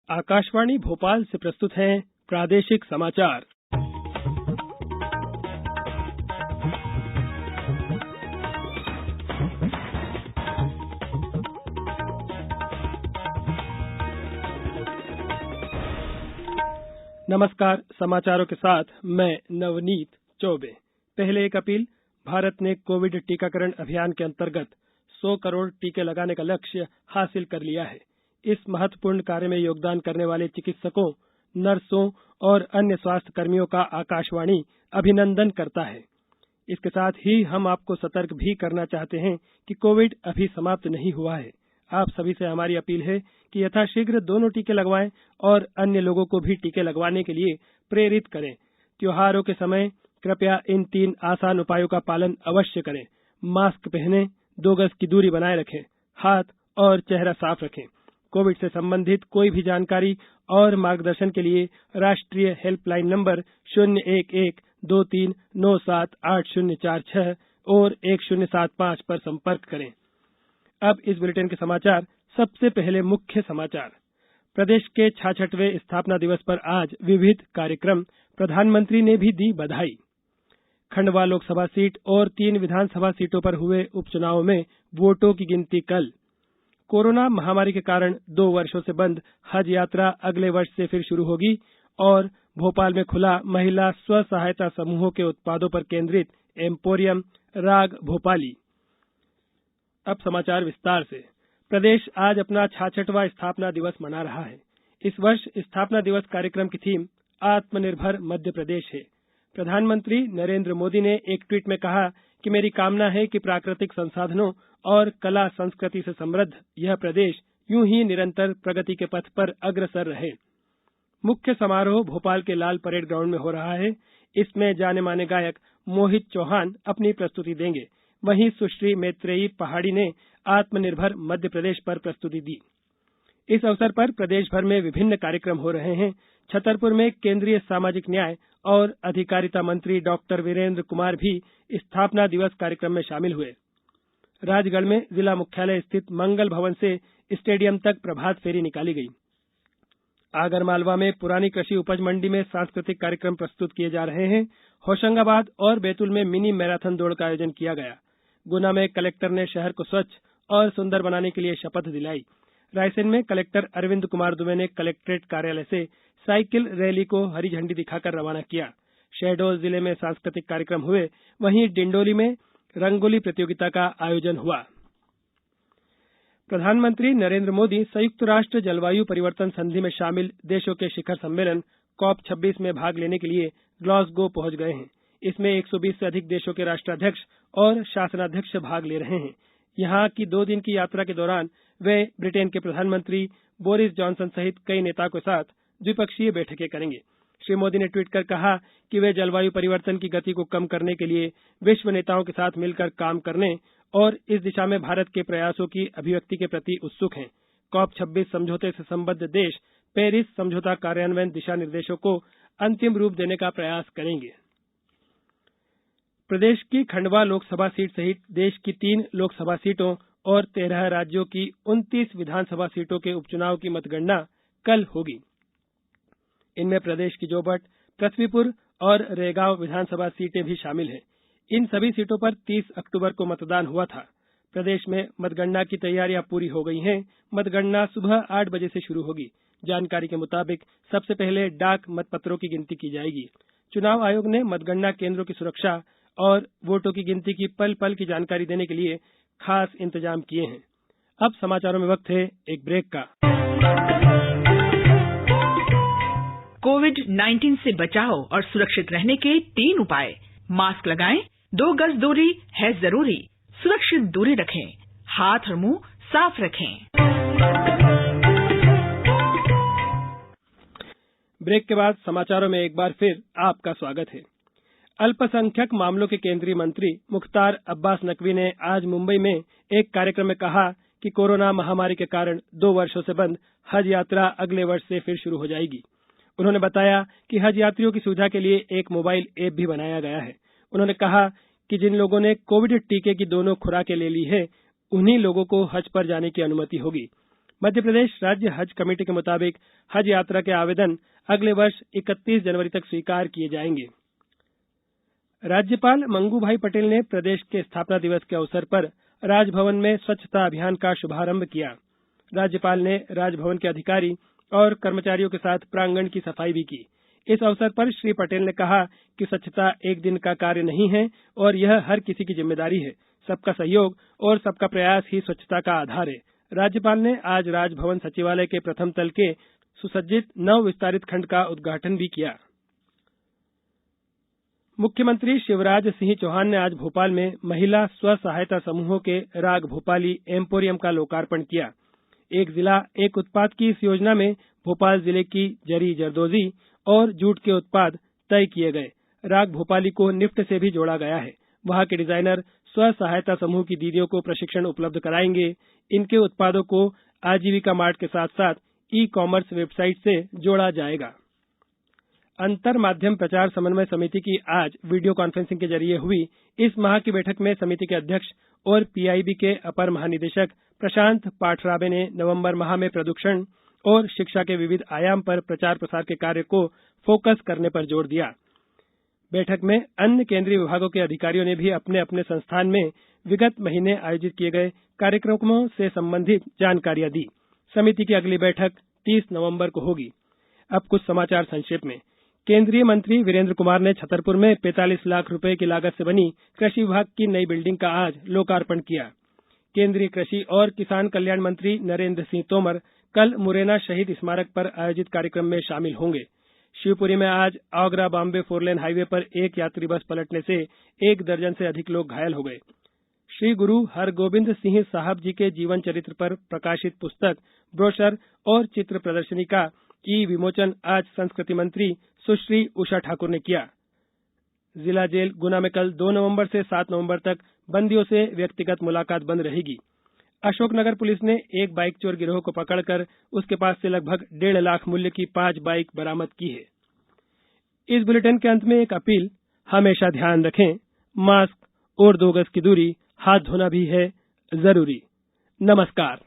आकाशवाणी भोपाल से प्रस्तुत हैं प्रादेशिक समाचार। नमस्कार, समाचारों के साथ मैं नवनीत चौबे। पहले एक अपील। भारत ने कोविड टीकाकरण अभियान के अंतर्गत 100 करोड़ टीके लगाने का लक्ष्य हासिल कर लिया है। इस महत्वपूर्ण कार्य में योगदान करने वाले चिकित्सकों, नर्सों और अन्य स्वास्थ्य कर्मियों का आकाशवाणी अभिनंदन करता है। इसके साथ ही हम आपको सतर्क भी करना चाहते हैं कि कोविड अभी समाप्त नहीं हुआ है। आप सभी से हमारी अपील है कि यथाशीघ्र दोनों टीके लगवाएं और अन्य लोगों को भी टीके लगवाने के लिए प्रेरित करें। त्योहारों के समय कृपया इन 3 आसान उपायों का पालन अवश्य करें। मास्क पहनें, 2 गज की दूरी बनाए रखें, हाथ और चेहरा साफ रखें। कोविड से संबंधित कोई भी जानकारी और मार्गदर्शन के लिए राष्ट्रीय हेल्पलाइन नंबर 011-2397-8046 और 1075 पर संपर्क करें। अब इस बुलेटिन के समाचार। सबसे पहले मुख्य समाचार। प्रदेश के 66वें स्थापना दिवस पर आज विविध कार्यक्रम। प्रधानमंत्री ने भी दी बधाई। खंडवा लोकसभा सीट और 3 विधानसभा सीटों पर हुए उपचुनाव में वोटों की गिनती कल। कोरोना महामारी के कारण 2 वर्षों से बंद हज यात्रा अगले वर्ष से फिर शुरू होगी और भोपाल में खुला महिला स्व सहायता समूहों के उत्पादों पर केंद्रित एम्पोरियम राग भोपाली। अब समाचार विस्तार से। प्रदेश आज अपना 66वां स्थापना दिवस मना रहा है। इस वर्ष स्थापना दिवस कार्यक्रम की थीम आत्मनिर्भर मध्य प्रदेश है। प्रधानमंत्री नरेंद्र मोदी ने एक ट्वीट में कहा कि मेरी कामना है कि प्राकृतिक संसाधनों और कला संस्कृति से समृद्ध यह प्रदेश यूं ही निरंतर प्रगति के पथ पर अग्रसर रहे। मुख्य समारोह भोपाल के लाल परेड ग्राउंड में हो रहा है। इसमें जाने माने गायक मोहित चौहान अपनी प्रस्तुति देंगे। वहीं सुश्री मैत्रेयी पहाड़ी ने आत्मनिर्भर मध्य प्रदेश पर प्रस्तुति दी। इस अवसर पर प्रदेश भर में विभिन्न कार्यक्रम हो रहे हैं। छतरपुर में केंद्रीय सामाजिक न्याय और अधिकारिता मंत्री डॉक्टर वीरेंद्र कुमार भी स्थापना दिवस कार्यक्रम में शामिल हुए। राजगढ़ में जिला मुख्यालय स्थित मंगल भवन से स्टेडियम तक प्रभात फेरी निकाली गई। आगरमालवा में पुरानी कृषि उपज मंडी में सांस्कृतिक कार्यक्रम प्रस्तुत किए जा रहे हैं। होशंगाबाद और बैतूल में मिनी मैराथन दौड़ का आयोजन किया गया। गुना में कलेक्टर ने शहर को स्वच्छ और सुंदर बनाने के लिए शपथ दिलाई। रायसेन में कलेक्टर अरविंद कुमार दुबे ने कलेक्ट्रेट कार्यालय से साइकिल रैली को हरी झंडी दिखाकर रवाना किया। शहडोल जिले में सांस्कृतिक कार्यक्रम हुए। वहीं डिंडोली में रंगोली प्रतियोगिता का आयोजन हुआ। प्रधानमंत्री नरेंद्र मोदी संयुक्त राष्ट्र जलवायु परिवर्तन संधि में शामिल देशों के शिखर सम्मेलन COP26 में भाग लेने के लिए ग्लासगो पहुंच गए हैं। इसमें 120 से अधिक देशों के राष्ट्राध्यक्ष और शासनाध्यक्ष भाग ले रहे हैं। यहां की 2 दिन की यात्रा के दौरान वे ब्रिटेन के प्रधानमंत्री बोरिस जॉनसन सहित कई नेताओं के साथ द्विपक्षीय बैठकें करेंगे। श्री मोदी ने ट्वीट कर कहा कि वे जलवायु परिवर्तन की गति को कम करने के लिए विश्व नेताओं के साथ मिलकर काम करने और इस दिशा में भारत के प्रयासों की अभिव्यक्ति के प्रति उत्सुक हैं। COP26 समझौते से संबद्ध देश पेरिस समझौता कार्यान्वयन दिशा निर्देशों को अंतिम रूप देने का प्रयास करेंगे। प्रदेश की खंडवा लोकसभा सीट सहित देश की 3 लोकसभा सीटों और 13 राज्यों की 29 विधानसभा सीटों के उपचुनाव की मतगणना कल होगी। इनमें प्रदेश की जोबट, पृथ्वीपुर और रैगांव विधानसभा सीटें भी शामिल हैं। इन सभी सीटों पर 30 अक्टूबर को मतदान हुआ था। प्रदेश में मतगणना की तैयारियां पूरी हो गई हैं। मतगणना सुबह 8 बजे से शुरू होगी। जानकारी के मुताबिक सबसे पहले डाक मतपत्रों की गिनती की जाएगी। चुनाव आयोग ने मतगणना केंद्रों की सुरक्षा और वोटों की गिनती की पल पल की जानकारी देने के लिए खास इंतजाम किए हैं। अब समाचारों में वक्त है एक ब्रेक का। कोविड-19 से बचाव और सुरक्षित रहने के 3 उपाय। मास्क लगाएं, 2 गज दूरी है जरूरी, सुरक्षित दूरी रखें, हाथ और मुंह साफ रखें। ब्रेक के बाद समाचारों में एक बार फिर आपका स्वागत है। अल्पसंख्यक मामलों के केंद्रीय मंत्री मुख्तार अब्बास नकवी ने आज मुंबई में एक कार्यक्रम में कहा कि कोरोना महामारी के कारण 2 वर्षों से बंद हज यात्रा अगले वर्ष से फिर शुरू हो जाएगी। उन्होंने बताया कि हज यात्रियों की सुविधा के लिए एक मोबाइल ऐप भी बनाया गया है। उन्होंने कहा कि जिन लोगों ने कोविड टीके की दोनों खुराकें ले ली है, उन्हीं लोगों को हज पर जाने की अनुमति होगी। मध्य प्रदेश राज्य हज कमेटी के मुताबिक हज यात्रा के आवेदन अगले वर्ष 31 जनवरी तक स्वीकार किए जाएंगे। राज्यपाल मंगू भाई पटेल ने प्रदेश के स्थापना दिवस के अवसर पर राजभवन में स्वच्छता अभियान का शुभारंभ किया। राज्यपाल ने राजभवन के अधिकारी और कर्मचारियों के साथ प्रांगण की सफाई भी की। इस अवसर पर श्री पटेल ने कहा कि स्वच्छता एक दिन का कार्य नहीं है और यह हर किसी की जिम्मेदारी है। सबका सहयोग और सबका प्रयास ही स्वच्छता का आधार है। राज्यपाल ने आज राजभवन सचिवालय के प्रथम तल के सुसज्जित नव विस्तारित खंड का उद्घाटन भी किया। मुख्यमंत्री शिवराज सिंह चौहान ने आज भोपाल में महिला स्व सहायता समूहों के राग भोपाली एम्पोरियम का लोकार्पण किया। एक जिला एक उत्पाद की इस योजना में भोपाल जिले की जरी जरदोजी और जूट के उत्पाद तय किए गए। राग भोपाली को निफ्ट से भी जोड़ा गया है। वहां के डिजाइनर स्व सहायता समूह की दीदियों को प्रशिक्षण उपलब्ध कराएंगे। इनके उत्पादों को आजीविका मार्ट के साथ साथ ई कॉमर्स वेबसाइट से जोड़ा जाएगा। अंतर माध्यम प्रचार समन्वय समिति की आज वीडियो कॉन्फ्रेंसिंग के जरिए हुई इस माह की बैठक में समिति के अध्यक्ष और पीआईबी के अपर महानिदेशक प्रशांत पाठराबे ने नवंबर माह में प्रदूषण और शिक्षा के विविध आयाम पर प्रचार प्रसार के कार्य को फोकस करने पर जोर दिया। बैठक में अन्य केंद्रीय विभागों के अधिकारियों ने भी अपने अपने संस्थान में विगत महीने आयोजित किए गए कार्यक्रमों से संबंधित जानकारियां दी। समिति की अगली बैठक 30 नवंबर को होगी। अब कुछ समाचार संक्षेप में। केंद्रीय मंत्री वीरेंद्र कुमार ने छतरपुर में 45 लाख रुपए की लागत से बनी कृषि विभाग की नई बिल्डिंग का आज लोकार्पण किया। केंद्रीय कृषि और किसान कल्याण मंत्री नरेंद्र सिंह तोमर कल मुरैना शहीद स्मारक पर आयोजित कार्यक्रम में शामिल होंगे। शिवपुरी में आज आगरा बॉम्बे 4 लेन हाईवे पर एक यात्री बस पलटने से 1 दर्जन से अधिक लोग घायल हो गए। श्री गुरु हरगोबिंद सिंह साहब जी के जीवन चरित्र पर प्रकाशित पुस्तक, ब्रोशर और चित्र प्रदर्शनी का ई विमोचन आज संस्कृति मंत्री सुश्री उषा ठाकुर ने किया। जिला जेल गुना में कल 2 नवंबर से 7 नवंबर तक बंदियों से व्यक्तिगत मुलाकात बंद रहेगी। अशोकनगर पुलिस ने एक बाइक चोर गिरोह को पकड़कर उसके पास से लगभग 1.5 लाख मूल्य की 5 बाइक बरामद की है। इस बुलेटिन के अंत में एक अपील, हमेशा ध्यान रखें, मास्क और 2 गज की दूरी, हाथ धोना भी है जरूरी। नमस्कार।